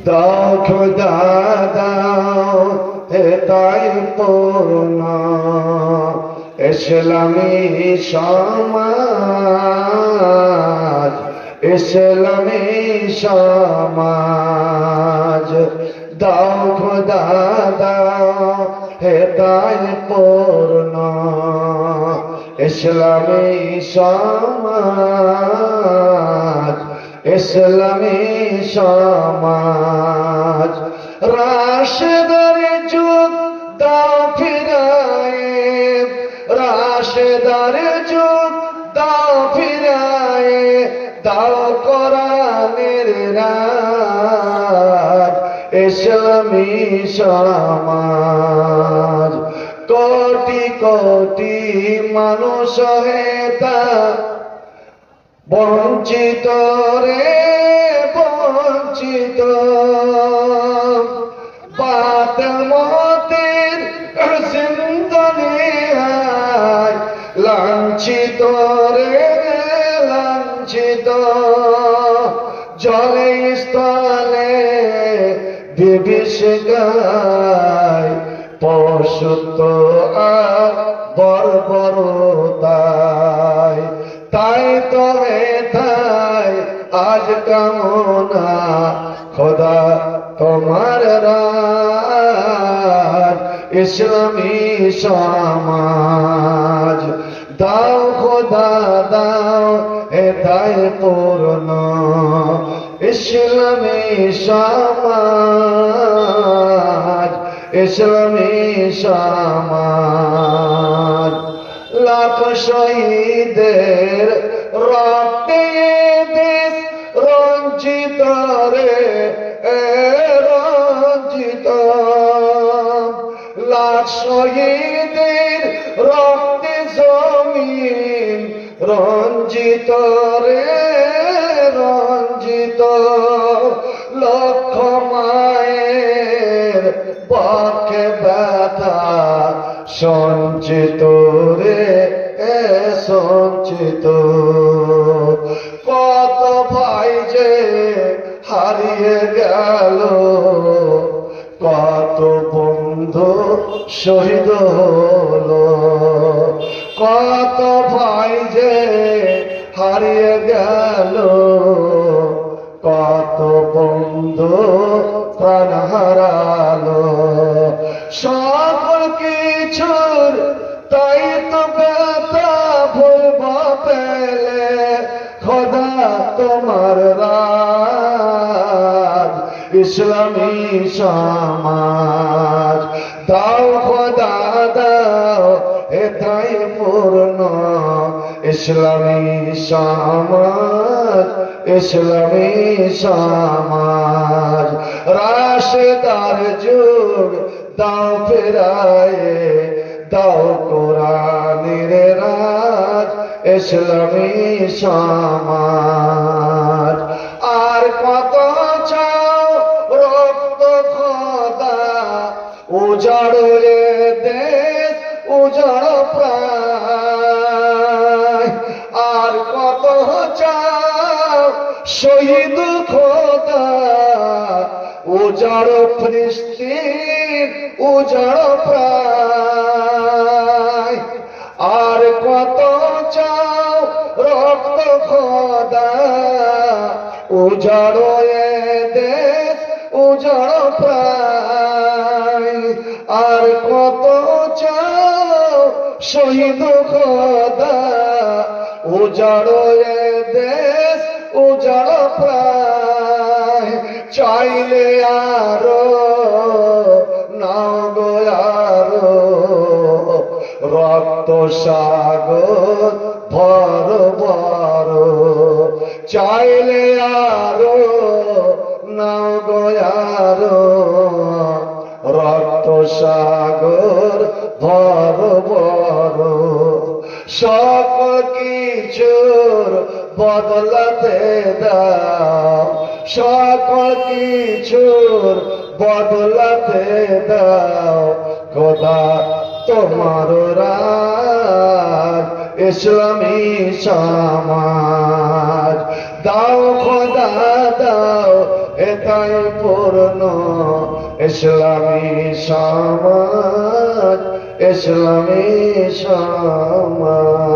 দাও খোদা দাও হেদায়েত পূর্ণ ইসলামী সমাজ, ইসলামী সমাজ। দাও খোদা দাও হেদায়েত পূর্ণ ইসলামী সমাজ, ইসলামী সমাজ। রাশেদার যুগ দাও ফিরায়ে, রাশেদার যুগ দাও ফিরায়ে, দাও কোরআনের রাত ইসলামী সমাজ। কোটি কোটি মানুষ হেতা বঞ্চিত রে বঞ্চিত, বাতিল মতের জিন্দানিয়ায় লাঞ্ছিত রে লাঞ্ছিত। জলে স্থলে বিভীষিকায় পশুত্ব আর বর্বরতায়, তাই তো হেথায় আজ কামনা খোদা তোমার রাত ইসলামী সমাজ। দাও খোদা দাও হেদায়েত পূর্ণ ইসলামী সমাজ, ইসলামী সমাজ। লাখ শহীদের রক্তে দেশ রঞ্জিত রে রঞ্জিত, লাখ শহীদের রক্তে জমিন রঞ্জিত রে রঞ্জিত। লক্ষ মায়ের পক্ষে ব্যথা সঞ্চিত রে সঞ্চিত। কত ভাই যে হারিয়ে গেল, কত বন্ধু শহীদ হলো, কত ভাই যে হারিয়ে গেল, কত বন্ধু প্রাণ হারালো। সকল কিছুর তাই তো ব্যথা ভুলব পেলে খোদা তোমার রাত ইসলামী সমাজ। দাও খোদা দাও হেদায়েত পূর্ণ ইসলামী সমাজ, ইসলামী সমাজ। রাশেদার যুগ দাও ফেরায়ে, দাও কোরআনের রাত ইসলামী সমাজ। আর কত চাও রক্ত খোদা উজাড় দেশ উজাড় প্রায়। আর কত চাও শহীদ খোদা উজাড় ফিলিস্তিন উজাড় প্রায়। আর কত চাও রক্ত খোদা উজাড় দেশ উজাড় প্রায়। আর কত চাও শহীদ খোদা উজাড় দেশ উজাড় প্রায়। চাইলে আরো নাও গো আরো রক্ত সাগর ভর ভর। চাইলে আরো নাও গো আরো রক্ত সাগর ভর ভর। সকল কিছুর বদলাতে দাও, সকল কিছুর বদলাতে দাও খোদা তোমার রাত ইসলামী সমাজ। দাও খোদা দাও এটাই পূর্ণ ইসলামী সমাজ, ইসলামী সমাজ।